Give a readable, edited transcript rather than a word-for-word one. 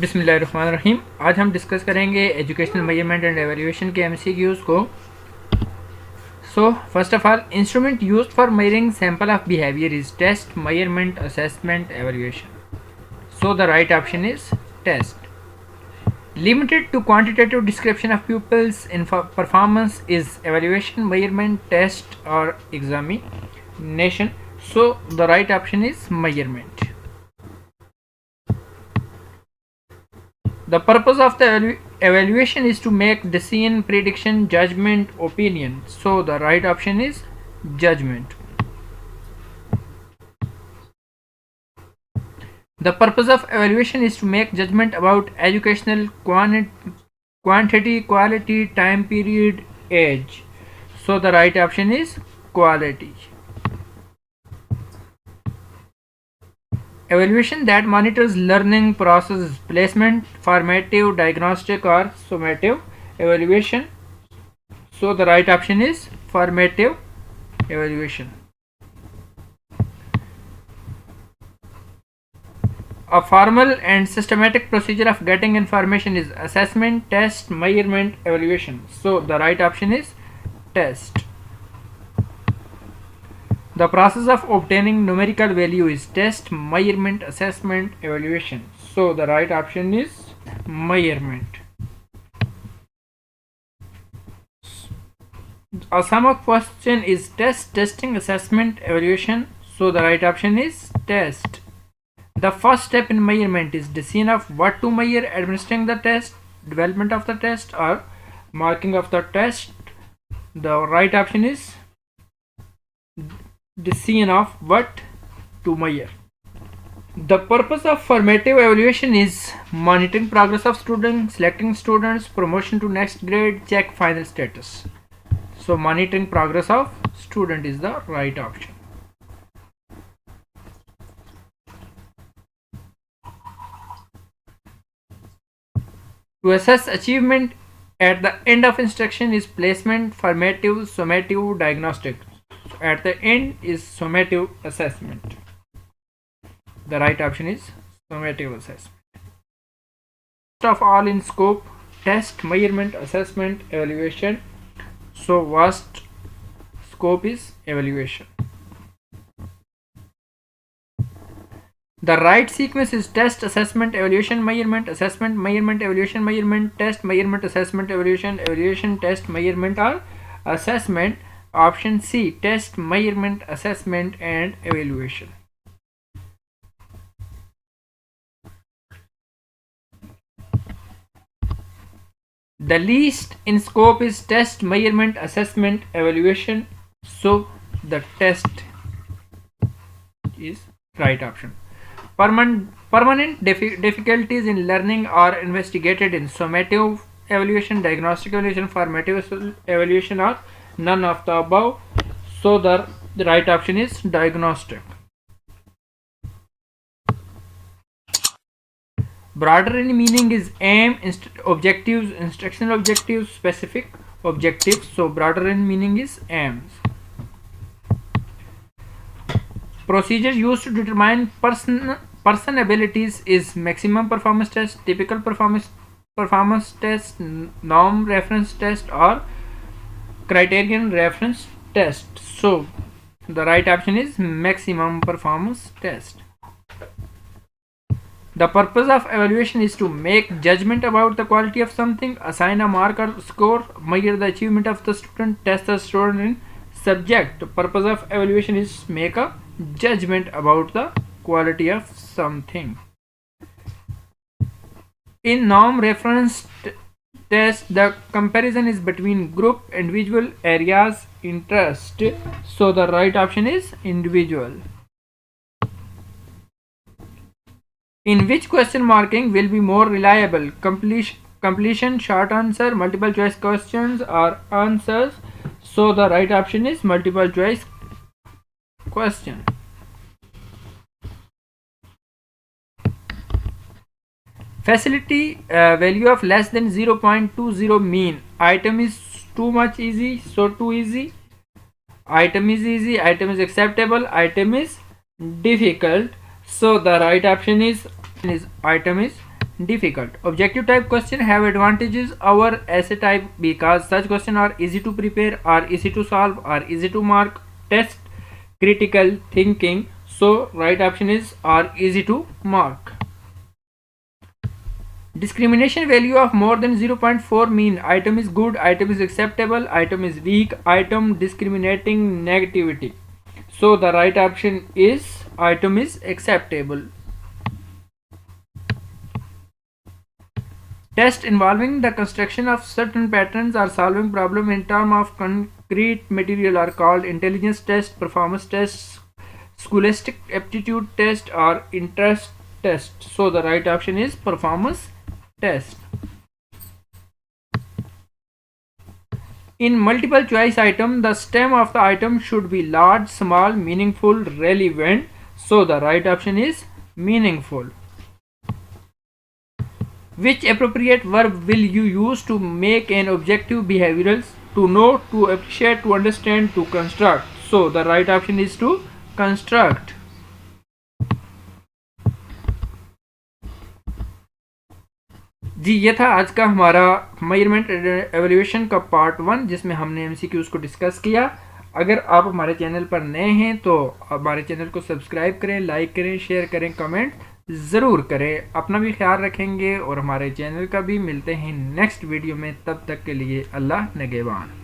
बिस्मिल्लाहिर्रहमानिर्रहीम। आज हम डिस्कस करेंगे एजुकेशनल मेजरमेंट एंड एवेल्यूएशन के एमसीक्यूज को। So first of all, instrument used for measuring sample of behaviour is test, measurement, assessment, evaluation. So the right option is test. Limited to quantitative description of pupils' performance is evaluation, measurement, test, or examination. So the right option is measurement. The purpose of the evaluation is to make decision, prediction, judgment, opinion. So the right option is judgment. The purpose of evaluation is to make judgment about educational quantity, quality, time period, age. So the right option is quality. Evaluation that monitors learning process, placement, formative, diagnostic, or summative evaluation. So the right option is formative evaluation. A formal and systematic procedure of getting information is assessment, test, measurement, evaluation. So the right option is test. The process of obtaining numerical value is test, measurement, assessment, evaluation. So the right option is measurement. A sum of question is test, testing, assessment, evaluation. So the right option is test. The first step in measurement is decision of what to measure, administering the test, development of the test, or marking of the test. The right option is decision of what to measure. The purpose of formative evaluation is monitoring progress of students, selecting students, promotion to next grade, check final status. So monitoring progress of student is the right option. To assess achievement at the end of instruction is placement, formative, summative, diagnostic. At the end is summative assessment. The right option is summative assessment. First of all in scope, test, measurement, assessment, evaluation. So vast scope is evaluation. The right sequence is test, assessment, evaluation, measurement, assessment, measurement, evaluation, measurement, test, measurement, assessment, evaluation, evaluation, test, measurement, or assessment. Option C, test, measurement, assessment, and evaluation. The least in scope is test, measurement, assessment, evaluation. So the test is right option. Permanent difficulties in learning are investigated in summative evaluation, diagnostic evaluation, formative evaluation, or none of the above. So the right option is diagnostic. Broader in meaning is aim, objectives, instructional objectives, specific objectives. So broader in meaning is aims. Procedure used to determine person abilities is maximum performance test, typical performance test, norm reference test, or criterion reference test. So the right option is maximum performance test. The purpose of evaluation is to make judgment about the quality of something, assign a mark or score, measure the achievement of the student, test the student in subject. The purpose of evaluation is make a judgment about the quality of something. In norm reference test, the comparison is between group, individual, areas, interest. So the right option is individual. In which question marking will be more reliable? Completion, short answer, multiple choice questions, or answers? So the right option is multiple choice question. Facility value of less than 0.20 mean. Item is too much easy, so too easy. Item is easy, item is acceptable, item is difficult. So the right option is item is difficult. Objective type question have advantages over essay type because such question are easy to prepare, are easy to solve, are easy to mark, test critical thinking. So right option is are easy to mark. Discrimination value of more than 0.4 mean item is good, item is acceptable, item is weak, item discriminating negativity. So the right option is item is acceptable. Test involving the construction of certain patterns or solving problem in terms of concrete material are called intelligence test, performance test, scholastic aptitude test, or interest test. So the right option is performance test. In multiple choice item, the stem of the item should be large, small, meaningful, relevant. So the right option is meaningful. Which appropriate verb will you use to make an objective behavioral? To know, to appreciate, to understand, to construct. So the right option is to construct. जी ये था आज का हमारा measurement एवल्यूएशन का part 1 जिसमें हमने MCQs को discuss किया। अगर आप हमारे चैनल पर नए हैं तो हमारे चैनल को सब्सक्राइब करें, लाइक करें, शेयर करें, कमेंट ज़रूर करें। अपना भी ख्याल रखेंगे और हमारे चैनल का भी। मिलते हैं नेक्स्ट वीडियो में, तब तक के लिए अल्लाह निगहबान।